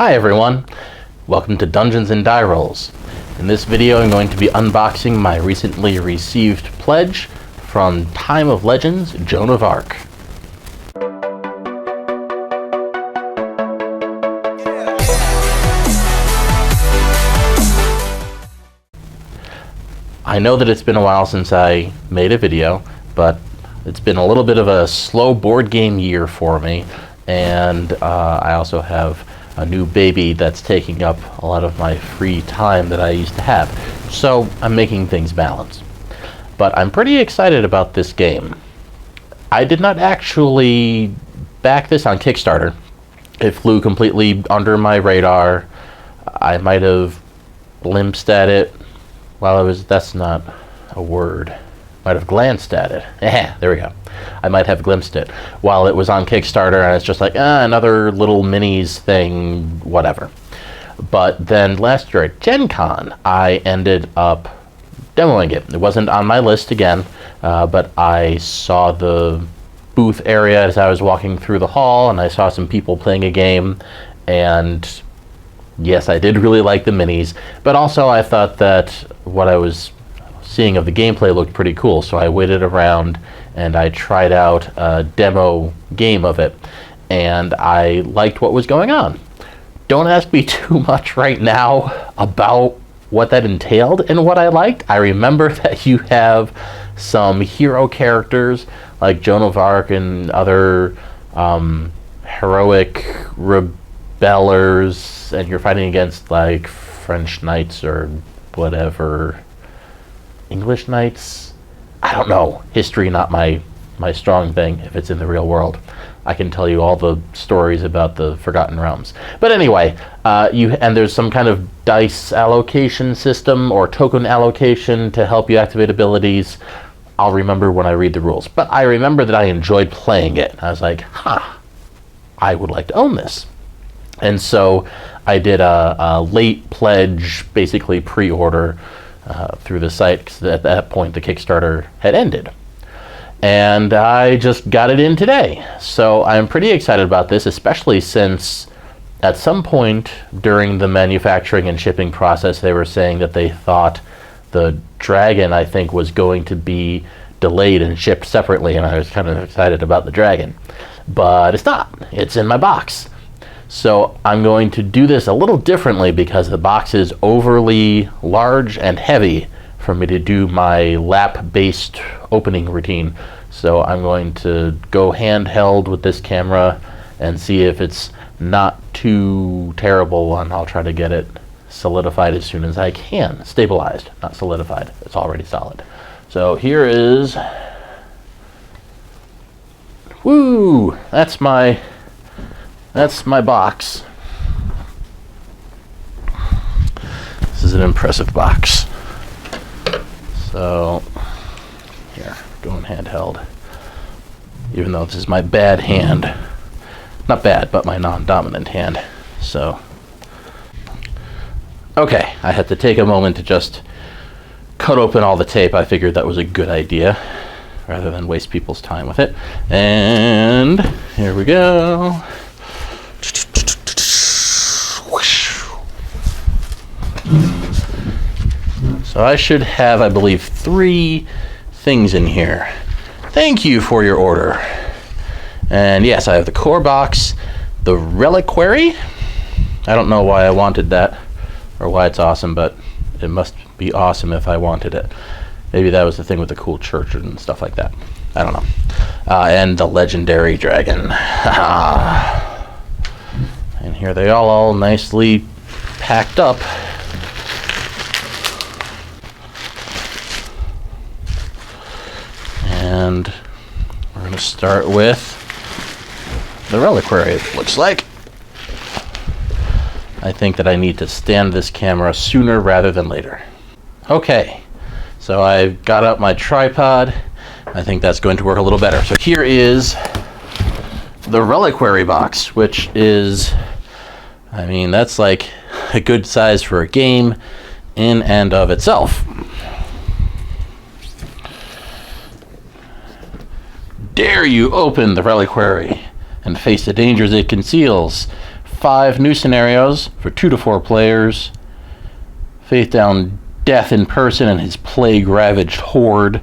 Hi everyone, welcome to Dungeons and Die Rolls. In this video I'm going to be unboxing my recently received pledge from Time of Legends, Joan of Arc. I know that it's been a while since I made a video, but it's been a little bit of a slow board game year for me, and I also have a new baby that's taking up a lot of my free time that I used to have. So I'm making things balance. But I'm pretty excited about this game. I did not actually back this on Kickstarter. It flew completely under my radar. I might have glimpsed at it while I was, that's not a word. Might have glanced at it. There we go. I might have glimpsed it while it was on Kickstarter, and it's just like, another little minis thing, whatever. But then last year at Gen Con, I ended up demoing it. It wasn't on my list again, but I saw the booth area as I was walking through the hall, and I saw some people playing a game, and yes, I did really like the minis, but also I thought that what I was seeing of the gameplay looked pretty cool, so I waited around and I tried out a demo game of it, and I liked what was going on. Don't ask me too much right now about what that entailed and what I liked. I remember that you have some hero characters like Joan of Arc and other heroic rebellers, and you're fighting against like French knights or whatever. English knights? I don't know. History not my strong thing if it's in the real world. I can tell you all the stories about the Forgotten Realms. But anyway, and there's some kind of dice allocation system or token allocation to help you activate abilities. I'll remember when I read the rules. But I remember that I enjoyed playing it. I was like, I would like to own this. And so I did a late pledge, basically pre-order, through the site, because at that point the Kickstarter had ended. And I just got it in today. So I'm pretty excited about this, especially since at some point during the manufacturing and shipping process they were saying that they thought the dragon, I think, was going to be delayed and shipped separately, and I was kind of excited about the dragon. But it's not. It's in my box. So I'm going to do this a little differently because the box is overly large and heavy for me to do my lap-based opening routine. So I'm going to go handheld with this camera and see if it's not too terrible, and I'll try to get it solidified as soon as I can. Stabilized, not solidified. It's already solid. So here is... Woo! That's my box. This is an impressive box. So, here, going handheld. Even though this is my bad hand. Not bad, but my non-dominant hand. So, okay, I had to take a moment to just cut open all the tape. I figured that was a good idea, rather than waste people's time with it. And here we go. So I should have, I believe, 3 things in here. Thank you for your order. And yes, I have the core box, the Reliquary. I don't know why I wanted that, or why it's awesome, but it must be awesome if I wanted it. Maybe that was the thing with the cool church and stuff like that. I don't know. And the legendary dragon. And here they all nicely packed up. And we're going to start with the Reliquary, it looks like. I think that I need to stand this camera sooner rather than later. Okay, so I've got out my tripod. I think that's going to work a little better. So here is the Reliquary box, which is, I mean, that's like a good size for a game in and of itself. Dare you open the Reliquary and face the dangers it conceals. 5 new scenarios for 2 to 4 players. Face down death in person and his plague-ravaged horde.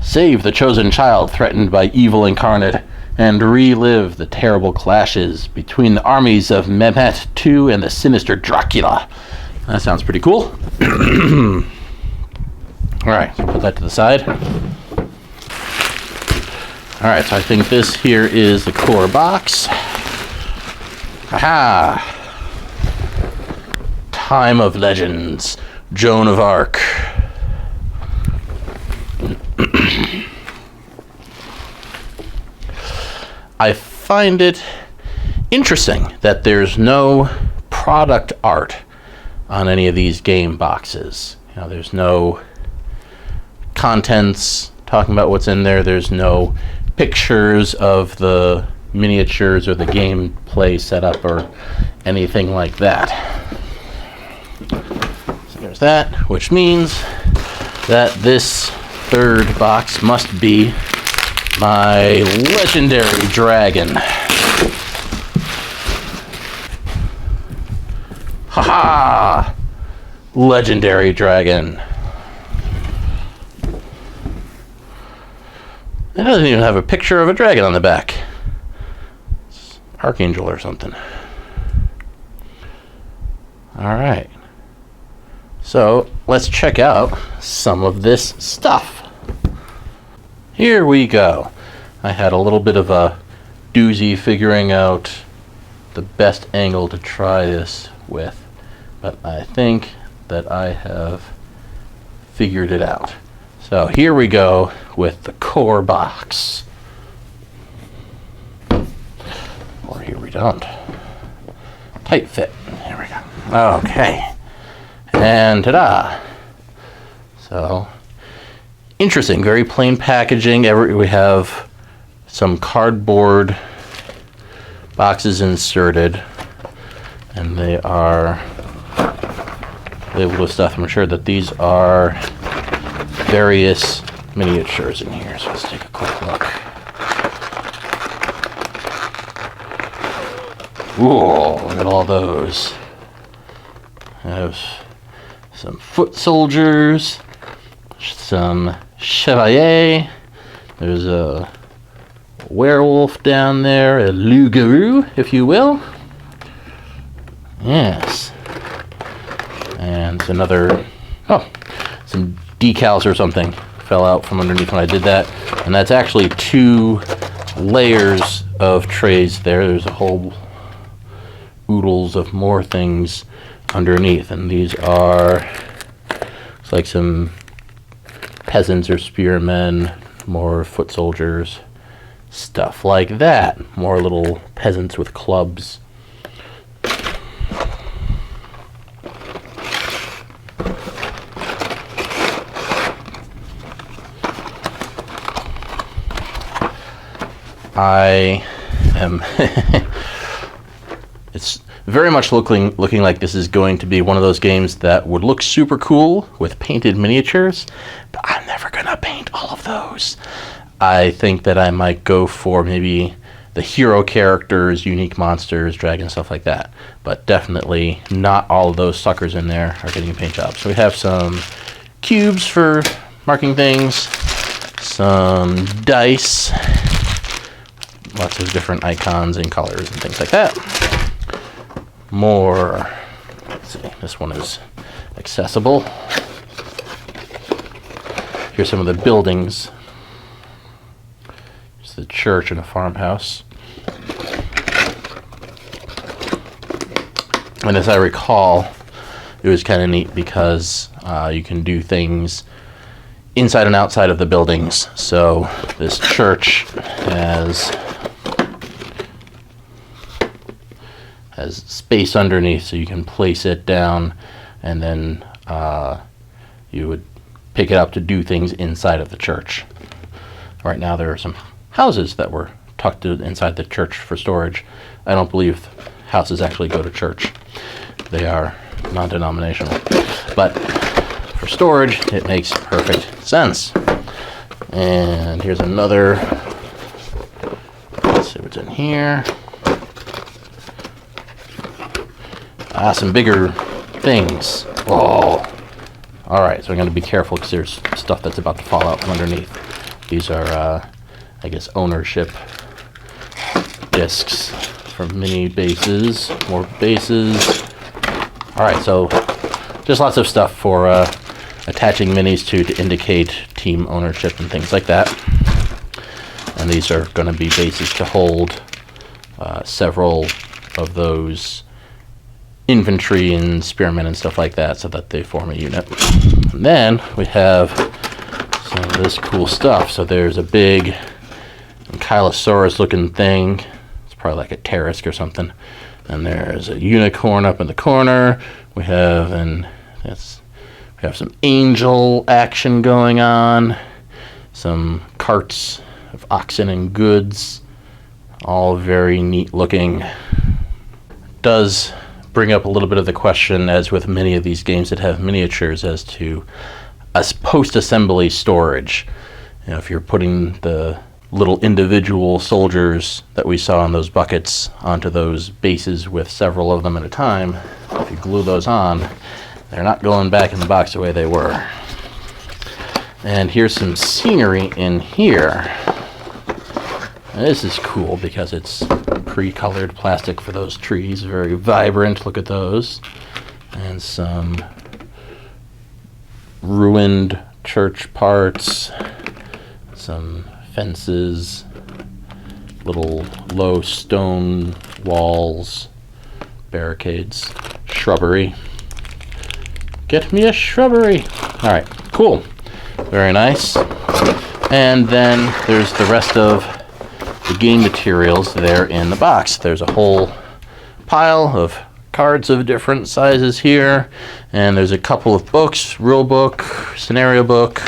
Save the chosen child threatened by evil incarnate, and relive the terrible clashes between the armies of Mehmet II and the sinister Dracula. That sounds pretty cool. Alright, so put that to the side. Alright, so I think this here is the core box. Aha! Time of Legends, Joan of Arc. I find it interesting that there's no product art on any of these game boxes. You know, there's no contents talking about what's in there. There's no pictures of the miniatures or the gameplay setup or anything like that. So there's that, which means that this third box must be my legendary dragon. Haha! Legendary dragon. It doesn't even have a picture of a dragon on the back. It's Archangel or something. Alright. So, let's check out some of this stuff. Here we go. I had a little bit of a doozy figuring out the best angle to try this with, but I think that I have figured it out. So here we go with the core box. Or here we don't. Tight fit. Here we go. Okay. And ta-da! So, interesting, very plain packaging. We have some cardboard boxes inserted, and they are labeled with stuff. I'm sure that these are various miniatures in here, so let's take a quick look. Whoa, look at all those. I have some foot soldiers, some chevalier, there's a werewolf down there, a loup-garou, if you will. Yes. And another, some decals or something fell out from underneath when I did that. And that's actually 2 layers of trays there. There's a whole oodles of more things underneath. And these are, looks like some peasants or spearmen, more foot soldiers, stuff like that. More little peasants with clubs. I am it's very much looking like this is going to be one of those games that would look super cool with painted miniatures, but I'm never gonna paint all of those. I think that I might go for maybe the hero characters, unique monsters, dragons, stuff like that, but definitely not all of those suckers in there are getting a paint job. So we have some cubes for marking things, some dice, lots of different icons and colors and things like that. More, let's see, this one is accessible. Here's some of the buildings. It's the church and a farmhouse. And as I recall, it was kind of neat because you can do things inside and outside of the buildings. So this church has space underneath, so you can place it down, and then you would pick it up to do things inside of the church. Right now there are some houses that were tucked inside the church for storage. I don't believe houses actually go to church. They are non-denominational. But for storage, it makes perfect sense. And here's another. Let's see what's in here. Some bigger things. Whoa. Alright, so I'm going to be careful because there's stuff that's about to fall out from underneath. These are, I guess, ownership discs for mini bases. More bases. Alright, so just lots of stuff for attaching minis to indicate team ownership and things like that. And these are going to be bases to hold several of those infantry and spearmen and stuff like that so that they form a unit. And then we have some of this cool stuff. So there's a big Ankylosaurus looking thing. It's probably like a Pterisk or something. And there's a unicorn up in the corner. We have some angel action going on. Some carts of oxen and goods. All very neat looking. Does bring up a little bit of the question, as with many of these games that have miniatures, as to a post-assembly storage. You know, if you're putting the little individual soldiers that we saw in those buckets onto those bases with several of them at a time, if you glue those on, they're not going back in the box the way they were. And here's some scenery in here. And this is cool because it's pre-colored plastic for those trees, very vibrant. Look at those. And some ruined church parts, some fences, little low stone walls, barricades, shrubbery. Get me a shrubbery. All right, cool. Very nice. And then there's the rest of the game materials there in the box. There's a whole pile of cards of different sizes here, and there's a couple of books, rule book, scenario book.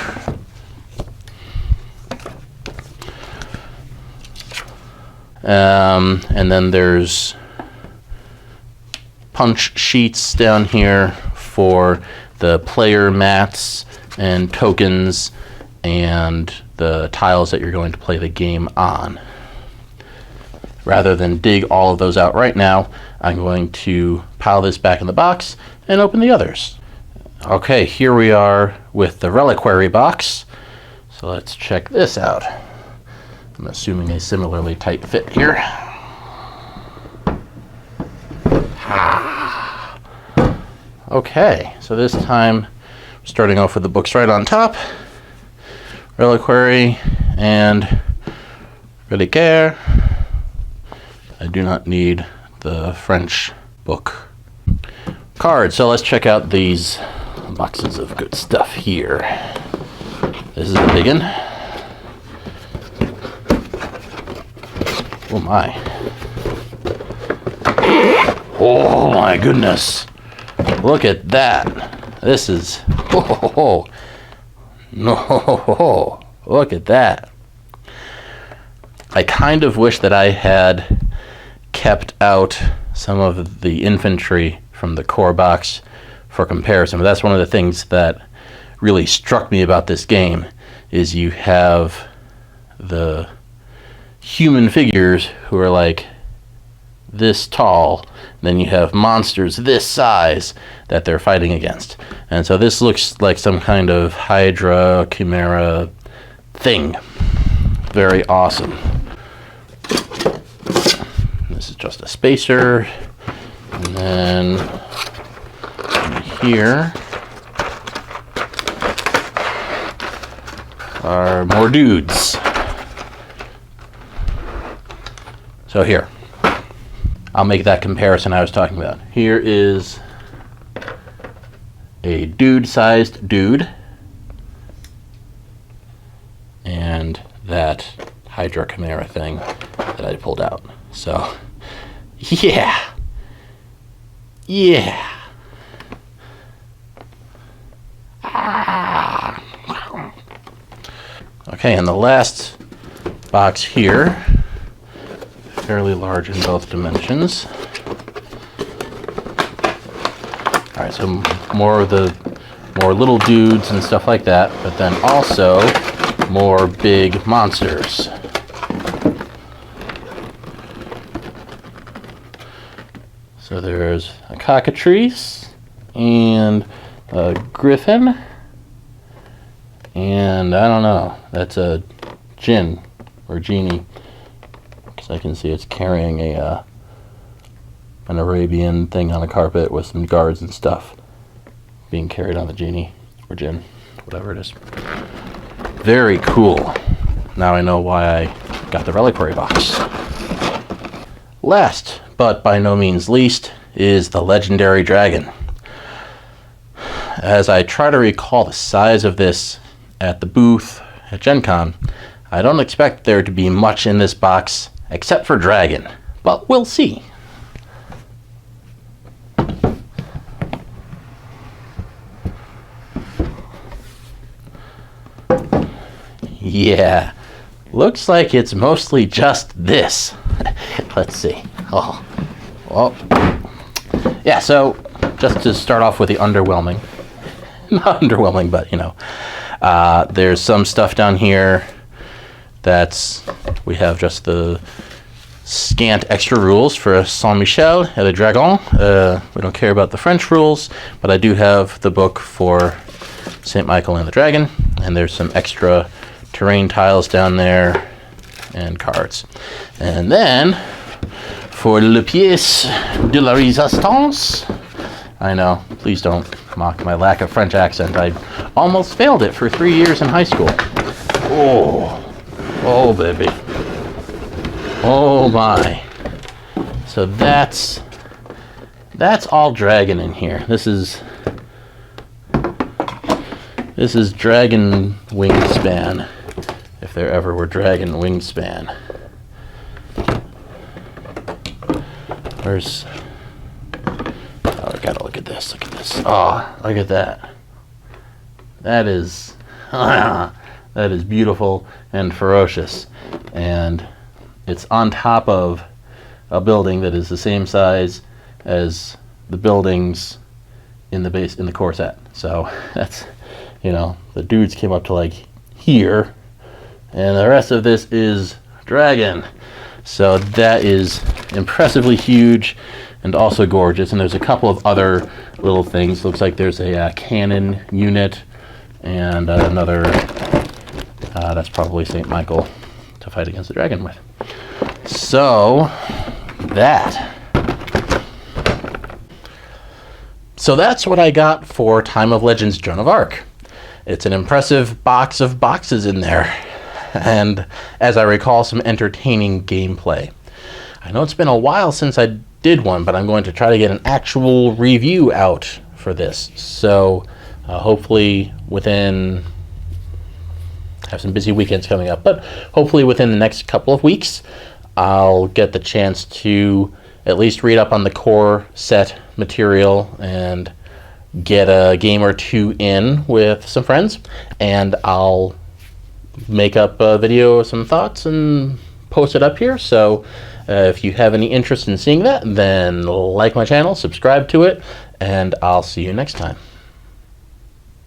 And then there's punch sheets down here for the player mats and tokens and the tiles that you're going to play the game on. Rather than dig all of those out right now, I'm going to pile this back in the box and open the others. Okay, here we are with the Reliquary box. So let's check this out. I'm assuming a similarly tight fit here. Okay, so this time starting off with the books right on top. Reliquary and Reliquary. I do not need the French book card. So let's check out these boxes of good stuff here. This is a big one. Oh my. Oh my goodness. Look at that. This is, oh, no, look at that. I kind of wish that I had kept out some of the infantry from the core box for comparison. But that's one of the things that really struck me about this game, is you have the human figures who are like this tall, then you have monsters this size that they're fighting against. And so this looks like some kind of Hydra, Chimera thing. Very awesome. This is just a spacer. And then here are more dudes. So here, I'll make that comparison I was talking about. Here is a dude-sized dude, and that Hydra Chimera thing that I pulled out. So, yeah. Okay, and the last box here, fairly large in both dimensions. All right, so more little dudes and stuff like that, but then also more big monsters. So there's a cockatrice and a griffin, and I don't know, that's a djinn or genie, because I can see it's carrying a an Arabian thing on a carpet with some guards and stuff being carried on the genie or djinn, whatever it is. Very cool. Now I know why I got the Reliquary box. Last, but by no means least, is the legendary dragon. As I try to recall the size of this at the booth at Gen Con, I don't expect there to be much in this box except for dragon, but we'll see. Yeah, looks like it's mostly just this. Let's see. Oh, well, yeah, so just to start off with the underwhelming, not underwhelming, but you know, there's some stuff down here we have just the scant extra rules for Saint-Michel et le Dragon. We don't care about the French rules, but I do have the book for Saint Michael and the Dragon, and there's some extra terrain tiles down there and cards. And then for le pièce de la résistance, I know, please don't mock my lack of French accent. I almost failed it for 3 years in high school. Oh baby, oh my. So that's all dragon in here. This is dragon wingspan, if there ever were dragon wingspan. Where's... Oh, I gotta look at this. Look at this. Oh, look at that. That is... that is beautiful and ferocious. And it's on top of a building that is the same size as the buildings in the core set. So that's... You know, the dudes came up to like here, and the rest of this is dragon. So that is impressively huge and also gorgeous. And there's a couple of other little things. Looks like there's a cannon unit and another, that's probably St. Michael to fight against the dragon with. So that's what I got for Time of Legends Joan of Arc. It's an impressive box of boxes in there, and as I recall, some entertaining gameplay. I know it's been a while since I did one, but I'm going to try to get an actual review out for this. So hopefully have some busy weekends coming up, but hopefully within the next couple of weeks, I'll get the chance to at least read up on the core set material and get a game or two in with some friends, and I'll make up a video of some thoughts and post it up here. So if you have any interest in seeing that, then like my channel, subscribe to it, and I'll see you next time.